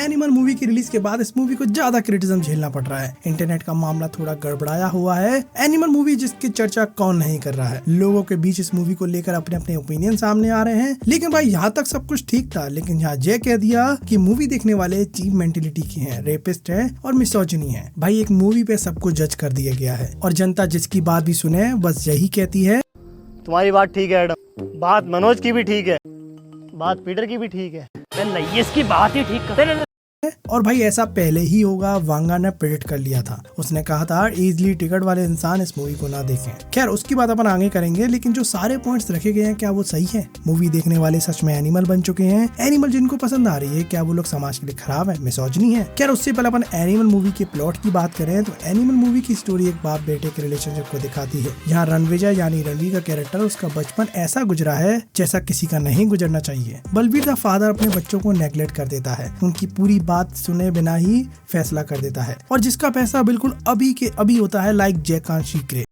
Animal movie की release के बाद इस मूवी को ज्यादा क्रिटिसिज्म झेलना पड़ रहा है। इंटरनेट का मामला थोड़ा गड़बड़ाया हुआ है। एनिमल मूवी जिसकी चर्चा कौन नहीं कर रहा है। लोगों के बीच इस मूवी को लेकर अपने अपने ओपिनियन सामने आ रहे हैं। लेकिन भाई यहाँ तक सब कुछ ठीक था, लेकिन यहाँ जय कह दिया कि मूवी देखने वाले चीप मेंटेलिटी के हैं, रेपिस्ट है और मिसोजिनी है। भाई एक मूवी पे सबको जज कर दिया गया है और जनता जिसकी बात भी सुने बस यही कहती है तुम्हारी बात ठीक है एडम, बात मनोज की भी ठीक है, बात पीटर की भी ठीक है, नहीं इसकी बात ही ठीक कर। और भाई ऐसा पहले ही होगा, वांगा ने प्रेडिक्ट कर लिया था। उसने कहा था इजीली टिकट वाले इंसान इस मूवी को ना देखें। खैर उसकी बात अपन आगे करेंगे, लेकिन जो सारे पॉइंट्स रखे गए हैं क्या वो सही है? मूवी देखने वाले सच में एनिमल बन चुके हैं? एनिमल जिनको पसंद आ रही है क्या वो लोग समाज के लिए खराब है, मिसोजिनी है? खैर उससे पहले अपन एनिमल मूवी के प्लॉट की बात करें तो एनिमल मूवी की स्टोरी एक बाप बेटे के रिलेशनशिप को दिखाती है। यहाँ रणविजय यानी रणवीर का कैरेक्टर, उसका बचपन ऐसा गुजरा है जैसा किसी का नहीं गुजरना चाहिए। बलवीर का फादर अपने बच्चों को नेग्लेक्ट कर देता है, उनकी पूरी बात सुने बिना ही फैसला कर देता है और जिसका पैसा बिल्कुल अभी के अभी होता है, लाइक जयकांत शीकरे।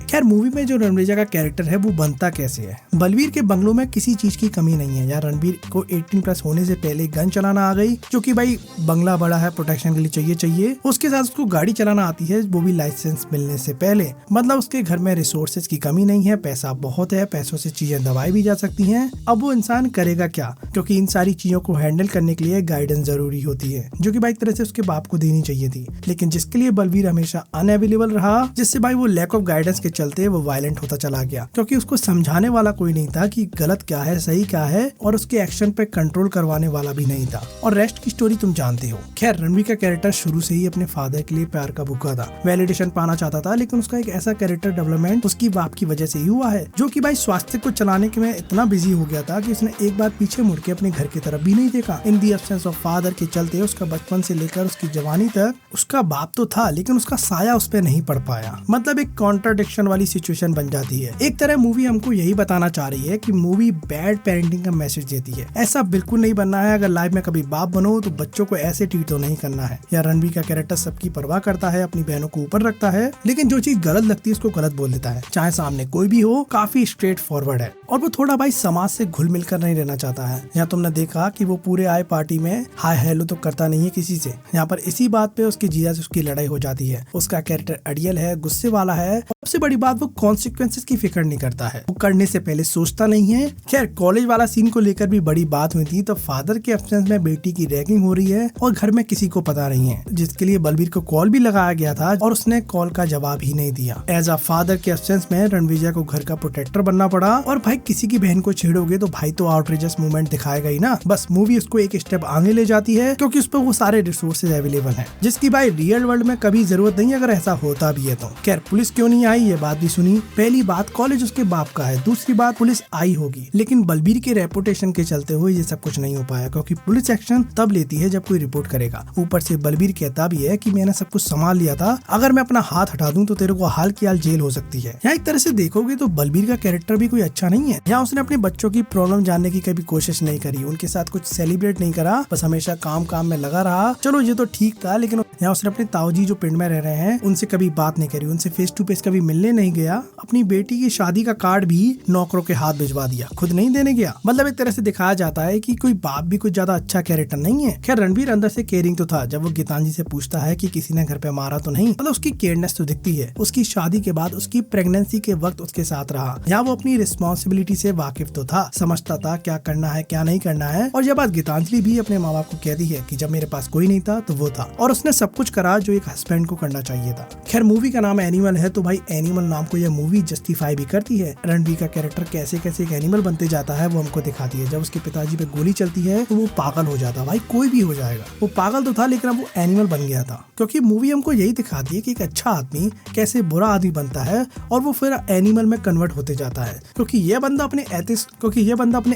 खैर मूवी में जो रणवीर का कैरेक्टर है वो बनता कैसे है? बलवीर के बंगलों में किसी चीज की कमी नहीं है। यार रणवीर को 18+ होने से पहले गन चलाना आ गई, जो कि भाई बंगला बड़ा है, प्रोटेक्शन के लिए चाहिए। उसके साथ उसको गाड़ी चलाना आती है, वो भी लाइसेंस मिलने से पहले। मतलब उसके घर में रिसोर्सेज की कमी नहीं है, पैसा बहुत है, पैसों से चीजें दबाई भी जा सकती है। अब वो इंसान करेगा क्या? क्योंकि इन सारी चीजों को हैंडल करने के लिए गाइडेंस जरूरी होती है, जो की भाई एक तरह से उसके बाप को देनी चाहिए थी, लेकिन जिसके लिए बलवीर हमेशा अनअवेलेबल रहा, जिससे भाई वो लैक ऑफ गाइडेंस के चलते वो वायलेंट होता चला गया, क्योंकि उसको समझाने वाला कोई नहीं था कि गलत क्या है सही क्या है, और उसके एक्शन पे कंट्रोल करवाने वाला भी नहीं था। और रेस्ट की स्टोरी तुम जानते हो। खैर रणवीर का कैरेक्टर शुरू से ही अपने फादर के लिए प्यार का भूखा था, वैलिडेशन पाना चाहता था, लेकिन उसका एक ऐसा कैरेक्टर डेवलपमेंट उसकी बाप की वजह से ही हुआ है, जो कि भाई स्वास्थ्य को चलाने के में इतना बिजी हो गया था कि उसने एक बार पीछे मुड़ के अपने घर की तरफ भी नहीं देखा। इन दी एब्सेंस ऑफ फादर के चलते उसका बचपन से लेकर उसकी जवानी तक उसका बाप तो था, लेकिन उसका साया उस पर नहीं पड़ पाया। मतलब एक कॉन्ट्राडिक्शन वाली सिचुएशन बन जाती है। एक तरह मूवी हमको यही बताना चाह रही है कि मूवी बैड पेरेंटिंग का मैसेज देती है। ऐसा बिल्कुल नहीं बनना है। अगर लाइफ में कभी बाप बनो तो बच्चों को ऐसे ट्रीट तो नहीं करना है। या रणवीर का कैरेक्टर सबकी परवाह करता है, अपनी बहनों को ऊपर रखता है, लेकिन जो चीज गलत लगती है उसको गलत बोल देता है, चाहे सामने कोई भी हो। काफी स्ट्रेट फॉरवर्ड है और वो थोड़ा भाई समाज से घुल मिल कर नहीं रहना चाहता है। यहाँ तुमने देखा कि वो पूरे आए पार्टी में हाय हेलो तो करता नहीं है किसी से। यहाँ पर इसी बात पे उसकी जीजा से उसकी लड़ाई हो जाती है। उसका कैरेक्टर अड़ियल है, गुस्से वाला है। सबसे बड़ी बात वो कॉन्सिक्वेंसेस की फिक्र नहीं करता है, वो करने से पहले सोचता नहीं है। खैर कॉलेज वाला सीन को लेकर भी बड़ी बात हुई थी। तो फादर के एब्सेंस में बेटी की रैगिंग हो रही है और घर में किसी को पता नहीं है, जिसके लिए बलवीर को कॉल भी लगाया गया था और उसने कॉल का जवाब ही नहीं दिया। एज अ फादर के एब्सेंस में रणवीर को घर का प्रोटेक्टर बनना पड़ा। और भाई किसी की बहन को छेड़ोगे तो भाई तो आउटरेजस मूवमेंट दिखाएगा ही ना। बस मूवी उसको एक स्टेप आगे ले जाती है, क्योंकि उस पर वो सारे रिसोर्सेज अवेलेबल है, जिसकी भाई रियल वर्ल्ड में कभी जरूरत नहीं अगर ऐसा होता भी है तो। खैर पुलिस क्यों नहीं आई ये बात भी सुनी। पहली बात कॉलेज उसके बाप का है, दूसरी बात पुलिस आई होगी, लेकिन बलवीर के रेपुटेशन के चलते हुए ये सब कुछ नहीं हो पाया, क्योंकि पुलिस एक्शन तब लेती है जब कोई रिपोर्ट करेगा। ऊपर से बलवीर कहता भी है कि मैंने सब कुछ संभाल लिया था, अगर मैं अपना हाथ हटा दूं तो तेरे को हाल की हाल जेल हो सकती है। यहाँ एक तरह से देखोगे तो बलवीर का कैरेक्टर भी कोई अच्छा नहीं है। यहाँ उसने अपने बच्चों की प्रॉब्लम जानने की कभी कोशिश नहीं करी, उनके साथ कुछ सेलिब्रेट नहीं करा, बस हमेशा काम में लगा रहा। चलो ये तो ठीक था, लेकिन यहाँ उसने अपने ताऊजी जो पिंड में रह रहे हैं उनसे कभी बात नहीं करी, उनसे फेस टू फेस कभी मिलने नहीं गया। अपनी बेटी की शादी का कार्ड भी नौकरों के हाथ भिजवा दिया, खुद नहीं देने गया। मतलब एक तरह से दिखाया जाता है कि कोई बाप भी कुछ ज्यादा अच्छा कैरेक्टर नहीं है। खैर रणवीर अंदर से केयरिंग तो था। जब वो गीतांजलि से पूछता है कि किसी ने घर पे मारा तो नहीं, मतलब उसकी केयरनेस तो दिखती है। उसकी शादी के बाद उसकी प्रेगनेंसी के वक्त उसके साथ रहा। यहाँ वो अपनी रिस्पॉन्सिबिलिटी से वाकिफ तो था, समझता था क्या करना है क्या नहीं करना है। और ये बात गीतांजलि भी अपने माँ बाप को कहती है कि जब मेरे पास कोई नहीं था तो वो था, और उसने सब कुछ करा जो एक हस्बैंड को करना चाहिए था। खैर मूवी का नाम एनिमल है, तो भाई एनिमल नाम को यह मूवी जस्टिफाई भी करती है। रणवीर का कैरेक्टर कैसे कैसे एक एनिमल बनते जाता है वो हमको दिखाती है। जब उसके पिताजी पे गोली चलती है तो वो पागल हो जाता है। भाई कोई भी हो जाएगा, वो पागल तो था लेकिन अब वो एनिमल बन गया था, क्योंकि मूवी हमको यही दिखाती है कि एक अच्छा आदमी कैसे बुरा आदमी बनता है और वो फिर एनिमल में कन्वर्ट होते जाता है, क्योंकि ये बंदा अपने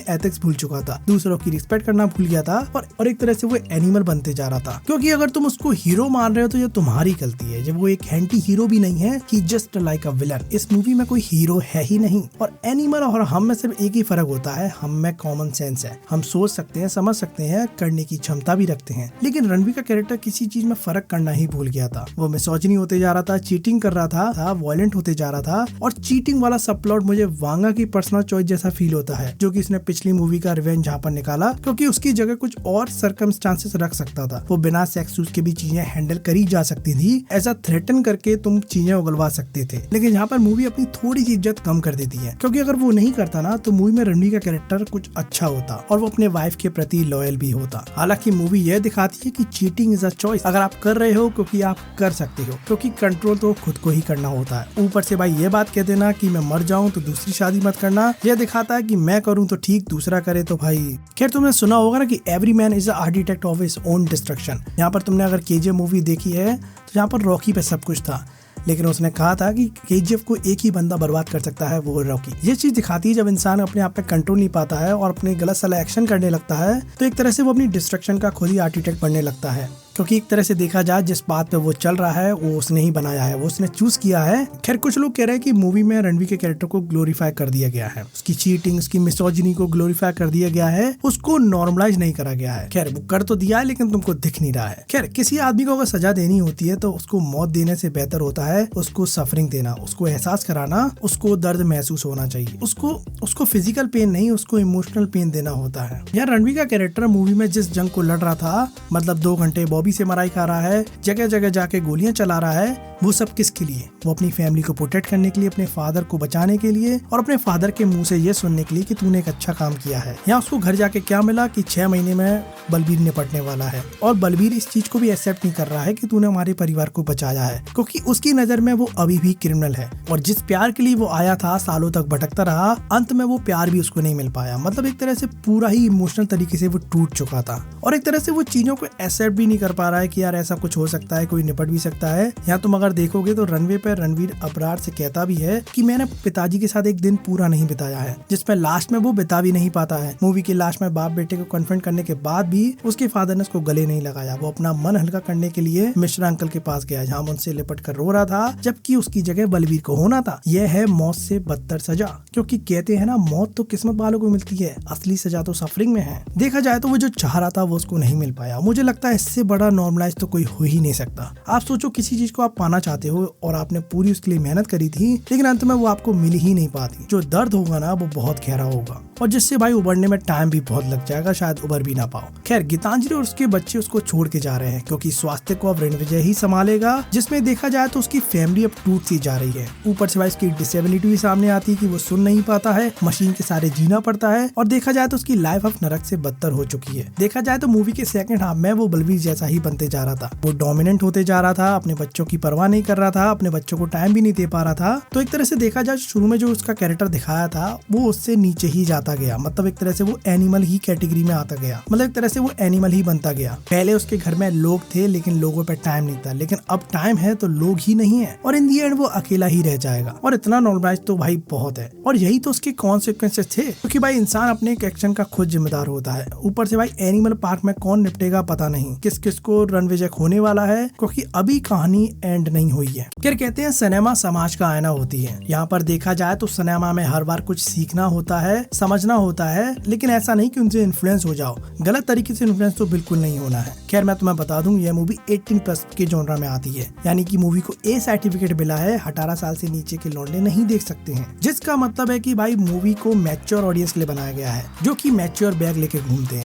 एथिक्स भूल चुका था, दूसरों की रिस्पेक्ट करना भूल गया था और एक तरह से वो एनिमल बनते जा रहा था। क्योंकि अगर तुम उसको हीरो मान रहे हो तो ये तुम्हारी गलती है, जब वो एक एंटी हीरो भी नहीं है, ही जस्ट लाइक अ विलन। इस मूवी में कोई हीरो है ही नहीं और एनिमल और हम में सिर्फ एक ही फर्क होता है, हम में कॉमन सेंस है। हम सोच सकते हैं, समझ सकते हैं, करने की क्षमता भी रखते हैं। लेकिन रणवीर का कैरेक्टर किसी चीज में फर्क करना ही भूल गया था। वो मिसोजिनी होते जा रहा था, चीटिंग कर रहा था, वायलेंट होते जा रहा था और चीटिंग वाला सब प्लॉट मुझे वांगा की पर्सनल चॉइस जैसा फील होता है, जो कि उसने पिछली मूवी का रिवेंज जहाँ पर निकाला, क्योंकि उसकी जगह कुछ और सर्कमस्टांसेस रख सकता था। वो बिना सेक्स यूज के भी चीजें हैंडल करी जा सकती थी, ऐसा थ्रेटन करके तुम चीजें उगलवा सकते थे। लेकिन यहाँ पर मूवी अपनी थोड़ी सी इज्जत कम कर देती है, क्योंकि अगर वो नहीं करता ना तो मूवी में रणवीर का कैरेक्टर कुछ अच्छा होता और वो अपने वाइफ के प्रति लॉयल भी होता। हालांकि मूवी यह दिखाती है कि चीटिंग इज अ चॉइस, अगर आप कर रहे हो क्योंकि आप कर सकते हो, क्योंकि कंट्रोल तो खुद को ही करना होता है। ऊपर से भाई ये बात कह देना कि मैं मर जाऊं तो दूसरी शादी मत करना, यह दिखाता है कि मैं करूं तो ठीक, दूसरा करे तो भाई। खैर तुमने सुना होगा ना कि every man is a architect of his own destruction. यहाँ पर तुमने अगर केजीएफ मूवी देखी है तो यहाँ पर रॉकी पे सब कुछ था, लेकिन उसने कहा था कि केजीएफ को एक ही बंदा बर्बाद कर सकता है, वो रॉकी। ये चीज दिखाती है जब इंसान अपने आप पे कंट्रोल नहीं पाता है और अपने गलत सला एक्शन करने लगता है तो एक तरह से वो अपनी डिस्ट्रक्शन का खुद ही आर्किटेक्ट बनने लगता है, क्योंकि एक तरह से देखा जाए जिस बात पे वो चल रहा है वो उसने ही बनाया है, वो उसने चूज किया है। खैर कुछ लोग कह रहे हैं कि मूवी में रणवीर के कैरेक्टर को ग्लोरीफाई कर दिया गया है, उसकी चीटिंग, उसकी मिसोजिनी को ग्लोरीफाई कर दिया गया है, उसको नॉर्मलाइज नहीं करा गया है। खैर वो कर तो दिया है लेकिन तुमको दिख नहीं रहा है। खैर किसी आदमी को अगर सजा देनी होती है तो उसको मौत देने से बेहतर होता है उसको सफरिंग देना, उसको एहसास कराना, उसको दर्द महसूस होना चाहिए, उसको फिजिकल पेन नहीं, उसको इमोशनल पेन देना होता है। यार रणवीर का कैरेक्टर मूवी में जिस जंग को लड़ रहा था, मतलब 2 घंटे बॉबी से मराई खा रहा है, जगह जगह जाके गोलियां चला रहा है, वो सब किसके लिए? वो अपनी फैमिली को प्रोटेक्ट करने के लिए, अपने फादर को बचाने के लिए और अपने फादर के मुंह से ये सुनने के लिए कि तूने एक अच्छा काम किया है। यहाँ उसको घर जाके क्या मिला कि 6 महीने में बलबीर निपटने वाला है और बलबीर इस चीज को भी एक्सेप्ट नहीं कर रहा है कि तूने हमारे परिवार को बचाया है, क्योंकि उसकी नजर में वो अभी भी क्रिमिनल है और जिस प्यार के लिए वो आया था, सालों तक भटकता रहा, अंत में वो प्यार भी उसको नहीं मिल पाया। मतलब एक तरह से पूरा ही इमोशनल तरीके से वो टूट चुका था और एक तरह से वो चीजों को एक्सेप्ट भी नहीं कर पा रहा है कि यार ऐसा कुछ हो सकता है, कोई निपट भी सकता है। यहाँ तुम अगर देखोगे तो रनवे पे रणवीर अबरार से कहता भी है कि मैंने पिताजी के साथ एक दिन पूरा नहीं बिताया है, जिसमें लास्ट में वो बिता भी नहीं पाता है। मूवी के लास्ट में बाप बेटे को कन्फ्रंट करने के बाद भी उसके फादर ने उसको गले नहीं लगाया। वो अपना मन हल्का करने के लिए मिश्रा अंकल के पास गया, जहाँ उनसे लिपट कर रो रहा था, जबकि उसकी जगह बलबीर को होना था। यह है मौत से बदतर सजा, क्योंकि कहते हैं ना मौत तो किस्मत वालों को मिलती है, असली सजा तो सफरिंग में है। देखा जाए तो वो जो चाह रहा था वो उसको नहीं मिल पाया। मुझे लगता है इससे बड़ा नॉर्मलाइज तो कोई हो ही नहीं सकता। आप सोचो किसी चीज को आप पाना चाहते हो और आपने पूरी उसके लिए मेहनत करी थी, लेकिन अंत में वो आपको मिल ही नहीं पाती। जो दर्द होगा ना वो बहुत गहरा होगा और जिससे भाई उबरने में टाइम भी बहुत लग जाएगा, शायद उबर भी ना पाओ। खैर गीतांजलि और उसके बच्चे उसको छोड़ के जा रहे हैं, क्योंकि स्वास्थ्य को अब रणविजय ही संभालेगा, जिसमें देखा जाए तो उसकी फैमिली अब टूट सी जा रही है। ऊपर से भाई उसकी डिसेबिलिटी भी सामने आती है कि वो सुन नहीं पाता है, मशीन के सारे जीना पड़ता है और देखा जाए तो उसकी लाइफ अब नरक से बदतर हो चुकी है। देखा जाए तो मूवी के सेकंड हाफ में वो बलबीर जैसा ही बनते जा रहा था। वो डोमिनेंट होते जा रहा था, अपने बच्चों की परवाह नहीं कर रहा था, अपने बच्चों को टाइम भी नहीं दे पा रहा था। तो एक तरह से देखा जाए शुरू में जो उसका कैरेक्टर दिखाया था वो उससे नीचे ही जाता गया। मतलब एक तरह से वो एनिमल ही कैटेगरी में आता गया, मतलब एक तरह से वो एनिमल ही बनता गया। पहले उसके घर में लोग थे लेकिन लोगों पे टाइम नहीं था, लेकिन अब टाइम है तो लोग ही नहीं है और इन दी एंड वो अकेला ही रह जाएगा। और इतना नॉर्मलाइज तो भाई बहुत है और यही तो उसके कॉन्सिक्वेंसेस थे, क्योंकि भाई इंसान अपने एक्शन का खुद जिम्मेदार होता है। ऊपर से भाई एनिमल पार्क में कौन निपटेगा पता नहीं, किस किस को रणविजय होने वाला है, क्योंकि अभी कहानी एंड नहीं हुई है। क्या कहते हैं सिनेमा समाज का आईना होती है। यहाँ पर देखा जाए तो सिनेमा में हर बार कुछ सीखना होता है, समझना होता है, लेकिन ऐसा नहीं कि उनसे इन्फ्लुएंस हो जाओ। गलत तरीके से इन्फ्लुएंस तो बिल्कुल नहीं होना है। खैर मैं तुम्हें बता दूं यह मूवी 18+ के जॉनरा में आती है, यानी कि मूवी को ए सर्टिफिकेट मिला है। 18 साल से नीचे के लौंडे नहीं देख सकते हैं, जिसका मतलब है कि भाई मूवी को मैच्योर ऑडियंस के लिए बनाया गया है, जो कि मैच्योर बैग लेके घूमते हैं।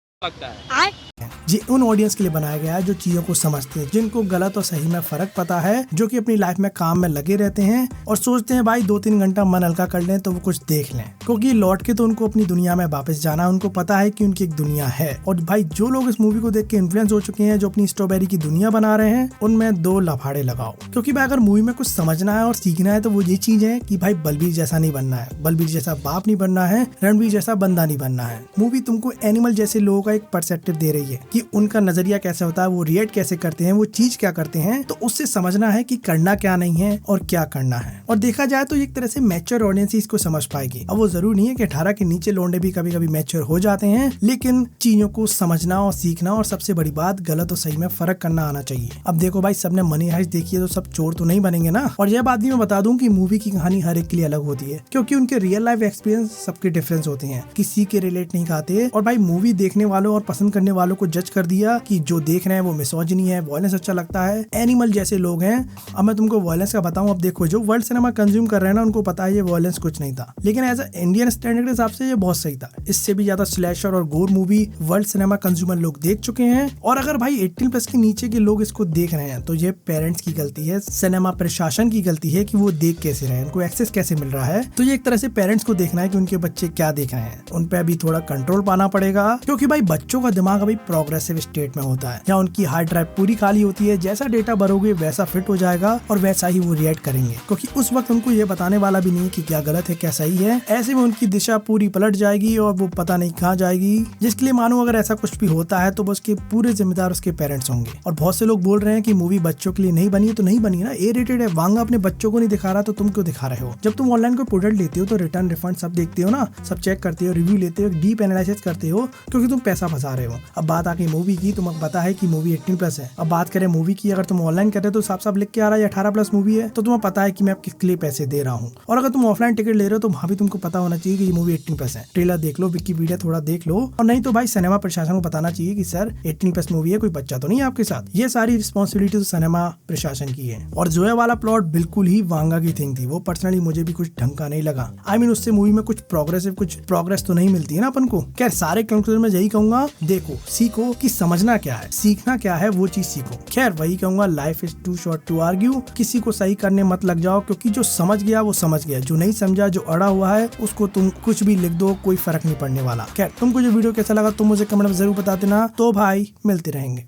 जी उन ऑडियंस के लिए बनाया गया है जो चीजों को समझते हैं, जिनको गलत और सही में फर्क पता है, जो कि अपनी लाइफ में काम में लगे रहते हैं और सोचते हैं भाई 2-3 घंटा मन हल्का कर लें तो वो कुछ देख लें, क्योंकि लौट के तो उनको अपनी दुनिया में वापस जाना है। उनको पता है कि उनकी एक दुनिया है। और भाई जो लोग इस मूवी को देख के इन्फ्लुएंस हो चुके हैं, जो अपनी स्ट्रॉबेरी की दुनिया बना रहे हैं, उनमें 2 लफाड़े लगाओ, क्योंकि भाई अगर मूवी में कुछ समझना है और सीखना है तो वो ये चीज है कि भाई बलबीर जैसा नहीं बनना है, बलबीर जैसा बाप नहीं बनना है, रणवीर जैसा बंदा नहीं बनना है। मूवी तुमको एनिमल जैसे लोगों का एक पर्सपेक्टिव दे रही है कि उनका नजरिया कैसे होता है, वो रिएक्ट कैसे करते हैं, वो चीज क्या करते हैं। तो उससे समझना है कि करना क्या नहीं है और क्या करना है। और देखा जाए तो एक तरह से मैच्योर ऑडियंस इसको समझ पाएगी। अब वो जरूरी नहीं है कि 18 के नीचे लौंडे भी कभी कभी मैच्योर हो जाते हैं, लेकिन चीजों को समझना और सीखना और सबसे बड़ी बात गलत और सही में फर्क करना आना चाहिए। अब देखो भाई, सबने मनी हाइस्ट देखी है तो सब चोर तो नहीं बनेंगे ना। और यह बात भी मैं बता दूं कि मूवी की कहानी हर एक के लिए अलग होती है, क्योंकि उनके रियल लाइफ एक्सपीरियंस सबके डिफरेंस होते हैं, किसी के रिलेट नहीं खाते। और भाई मूवी देखने वालों और पसंद करने वालों को जज कर दिया कि जो देख रहे हैं वो मिसोजिनी है, वायलेंस अच्छा लगता है, एनिमल जैसे लोग हैं। अब मैं तुमको वायलेंस का बताऊं, अब देखो जो वर्ल्ड सिनेमा कंज्यूम कर रहे हैं ना, उनको पता है ये वायलेंस कुछ नहीं था, लेकिन एज अ इंडियन स्टैंडर्ड के हिसाब से ये बहुत सही था। इससे भी ज्यादा स्लैशर और गोर मूवी वर्ल्ड सिनेमा कंज्यूमर लोग देख चुके हैं। और अगर भाई 18+ के नीचे के लोग इसको देख रहे हैं तो ये पेरेंट्स की गलती है, सिनेमा प्रशासन की गलती है कि वो देख कैसे रहे हैं, उनको एक्सेस कैसे मिल रहा है। तो ये एक तरह से पेरेंट्स को देखना है कि उनके बच्चे क्या देख रहे हैं, उन पे अभी थोड़ा कंट्रोल पाना पड़ेगा, क्योंकि भाई बच्चों का दिमाग अभी प्रोग्रेसिव स्टेट में होता है, या उनकी हार्ड ड्राइव पूरी खाली होती है। जैसा डेटा भरोगे वैसा फिट हो जाएगा और वैसा ही वो रिएक्ट करेंगे, क्योंकि उस वक्त उनको ये बताने वाला भी नहीं कि क्या गलत है क्या सही है। ऐसे में उनकी दिशा पूरी पलट जाएगी और वो पता नहीं कहाँ जाएगी, जिसके लिए मानो अगर ऐसा कुछ भी होता है तो उसके पूरे जिम्मेदार उसके पेरेंट्स होंगे। और बहुत से लोग बोल रहे हैं कि मूवी बच्चों के लिए नहीं बनी है, तो नहीं बनी ना, ए रेटेड है। वांगा अपने बच्चों को नहीं दिखा रहा तो तुम क्यों दिखा रहे हो? जब तुम ऑनलाइन कोई प्रोडक्ट लेते हो तो रिटर्न रिफंड सब देखते हो ना, सब चेक करते हो, रिव्यू लेते हो, डीप एनालिसिस करते हो, क्योंकि तुम पैसा फंसा रहे हो। अब बात आके मूवी की, तुम्हें पता है कि मूवी 18+ है। अब बात करें मूवी की, अगर तुम ऑनलाइन कर रहे हो तो साफ साफ लिख के आ रहा है 18+ मूवी है, तो तुम्हें पता है कि मैं किसके लिए पैसे दे रहा हूँ। और अगर तुम ऑफलाइन टिकट ले रहे हो तो वहाँ भी तुमको पता होना चाहिए कि ये मूवी 18+ है। ट्रेलर देख लो, विकिपीडिया थोड़ा देख लो, और नहीं तो भाई सिनेमा प्रशासन को बताना चाहिए कि सर 18+ मूवी है, कोई बच्चा तो नहीं है आपके साथ। ये सारी रिस्पॉन्सिबिलिटी तो सिनेमा प्रशासन की है। और जोया वाला प्लॉट बिल्कुल ही वांगा की थिंग थी, वो पर्सनली मुझे भी कुछ ढंग का नहीं लगा। I mean, उससे मूवी में कुछ प्रोग्रेस तो नहीं मिलती है ना अपन को। खैर सारे कंक्लूजन में यही कहूंगा, देखो सीखो कि समझना क्या है, सीखना क्या है, वो चीज सीखो। खैर वही कहूंगा, life is too short to argue. किसी को सही करने मत लग जाओ, क्योंकि जो समझ गया वो समझ गया, जो नहीं समझा, जो अड़ा हुआ है, उसको तुम कुछ भी लिख दो, कोई फर्क नहीं पड़ने वाला। खैर तुमको जो वीडियो कैसा लगा तुम मुझे कमेंट में जरूर बता देना। तो भाई मिलते रहेंगे।